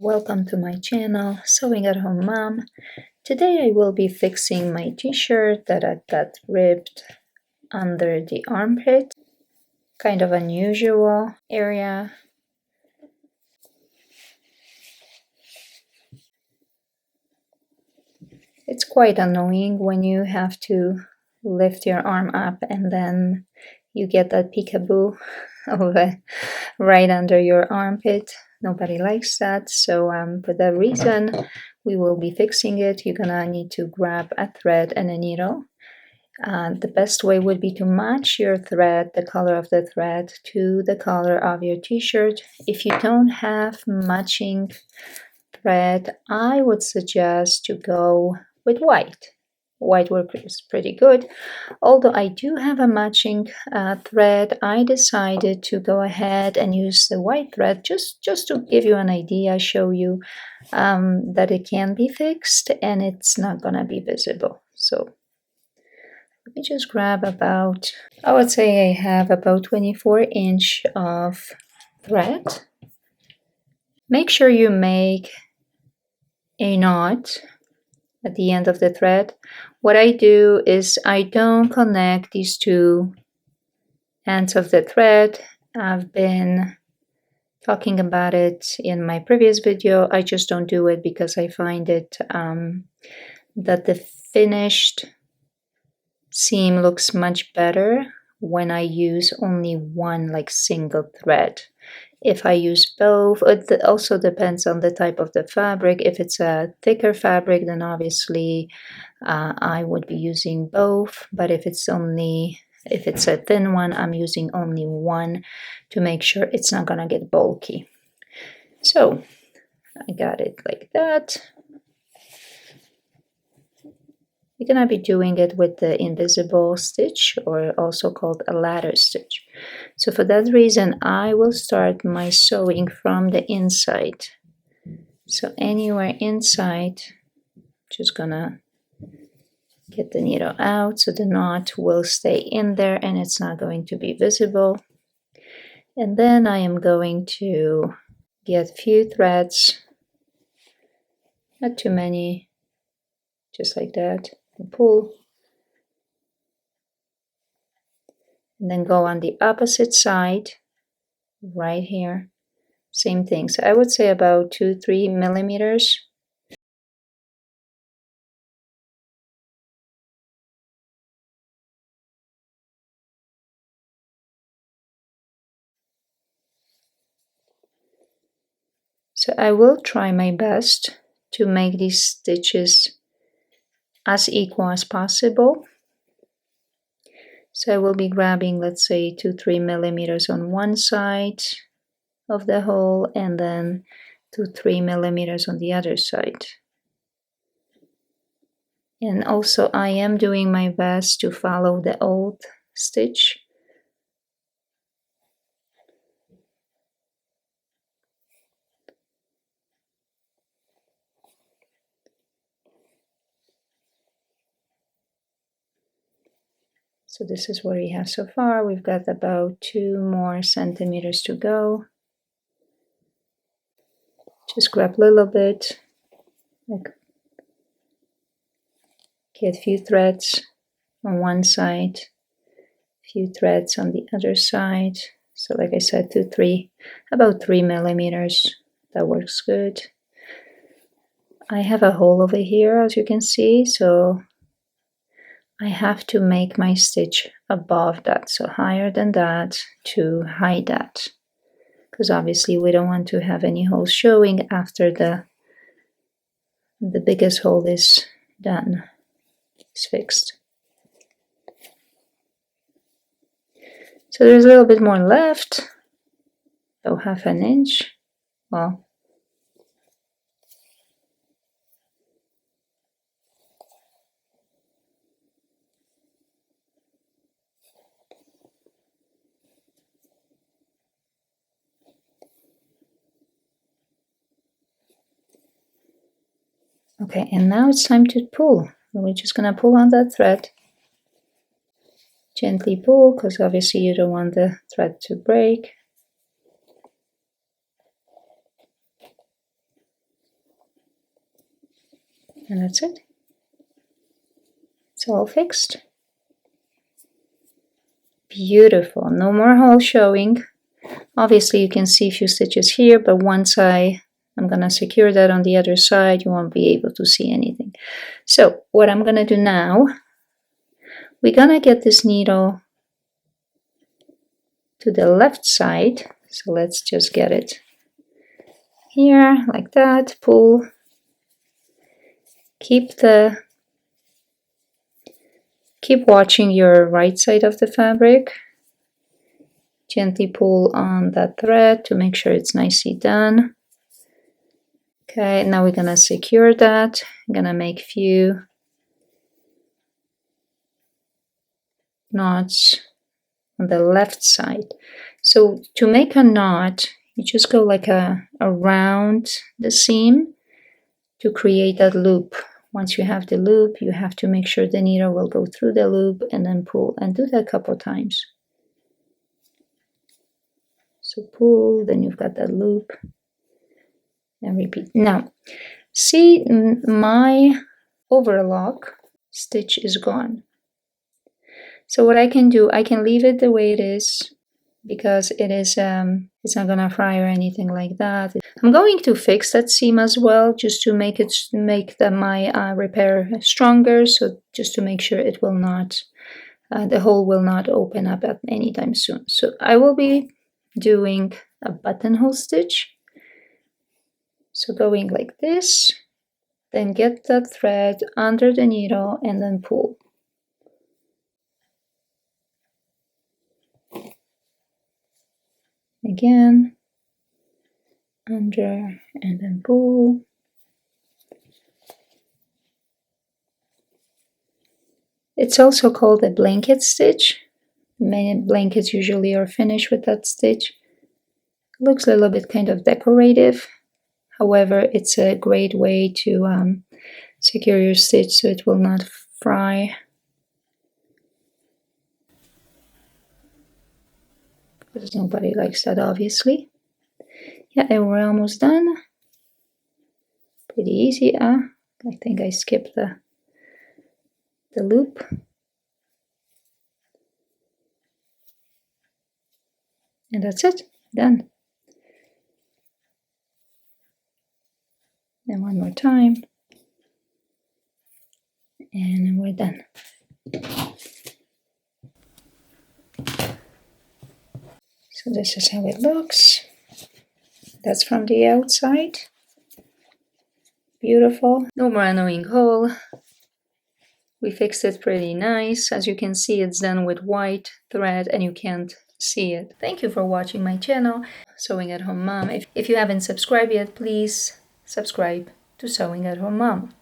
Welcome to my channel, Sewing at Home Mom. Today I will be fixing my t-shirt that I got ripped under the armpit. Kind of unusual area. It's quite annoying when you have to lift your arm up and then you get that peekaboo of it right under your armpit. Nobody likes that, so for that reason we will be fixing it. You're gonna need to grab a thread and a needle. The best way would be to match your thread, the color of the thread, to the color of your t-shirt. If you don't have matching thread, I would suggest to go with white. White works pretty good. Although I do have a matching thread, I decided to go ahead and use the white thread just to give you an idea, show you that it can be fixed and it's not gonna be visible. So let me just grab about, I would say I have about 24-inch of thread. Make sure you make a knot at the end of the thread. What I do is I don't connect these two ends of the thread. I've been talking about it in my previous video. I just don't do it because I find it that the finished seam looks much better when I use only one like single thread. If I use both, it also depends on the type of the fabric. If it's a thicker fabric, then obviously I would be using both. But if it's a thin one, I'm using only one to make sure it's not gonna get bulky. So I got it like that. You're gonna be doing it with the invisible stitch, or also called a ladder stitch. So for that reason, I will start my sewing from the inside. So anywhere inside, just gonna get the needle out so the knot will stay in there and it's not going to be visible. And then I am going to get a few threads, not too many, just like that, and pull. And then go on the opposite side, right here. Same thing. So I would say about 2-3 millimeters. So I will try my best to make these stitches as equal as possible. So I will be grabbing, let's say, 2-3 millimeters on one side of the hole and then 2-3 millimeters on the other side. And also I am doing my best to follow the old stitch. So this is what we have so far. We've got about 2 more centimeters to go. Just grab a little bit, like get a few threads on one side, a few threads on the other side. So like I said, about 3 millimeters. That works good. I have a hole over here, as you can see, so I have to make my stitch above that, so higher than that to hide that, because obviously we don't want to have any holes showing after the biggest hole is done, is fixed. So there's a little bit more left, so half an inch. Well, okay, and now it's time to pull. We're just gonna pull on that thread. Gently pull, because obviously you don't want the thread to break. And that's it. It's all fixed. Beautiful. No more hole showing. Obviously you can see a few stitches here, but once I'm gonna secure that on the other side, you won't be able to see anything. So what I'm gonna do now, we're gonna get this needle to the left side. So let's just get it here like that. Pull. Keep watching your right side of the fabric. Gently pull on that thread to make sure it's nicely done. Okay, now we're gonna secure that. I'm gonna make few knots on the left side. So to make a knot, you just go like around the seam to create that loop. Once you have the loop, you have to make sure the needle will go through the loop and then pull, and do that a couple times. So pull, then you've got that loop, and repeat. Now, see, my overlock stitch is gone. So what I can do, I can leave it the way it is, because it is it's not gonna fry or anything like that. I'm going to fix that seam as well, just to make my repair stronger. So just to make sure it will not, the hole will not open up at any time soon. So I will be doing a buttonhole stitch. So going like this, then get that thread under the needle and then pull. Again, under and then pull. It's also called a blanket stitch. Many blankets usually are finished with that stitch. It looks a little bit kind of decorative. However, it's a great way to secure your stitch so it will not fry. Because nobody likes that, obviously. Yeah, and we're almost done. Pretty easy, I think I skipped the loop. And that's it, done. And one more time. And we're done. So this is how it looks. That's from the outside. Beautiful. No more annoying hole. We fixed it pretty nice. As you can see, it's done with white thread and you can't see it. Thank you for watching my channel, Sewing at Home Mom. If you haven't subscribed yet, please subscribe to Sewing at Home Mom.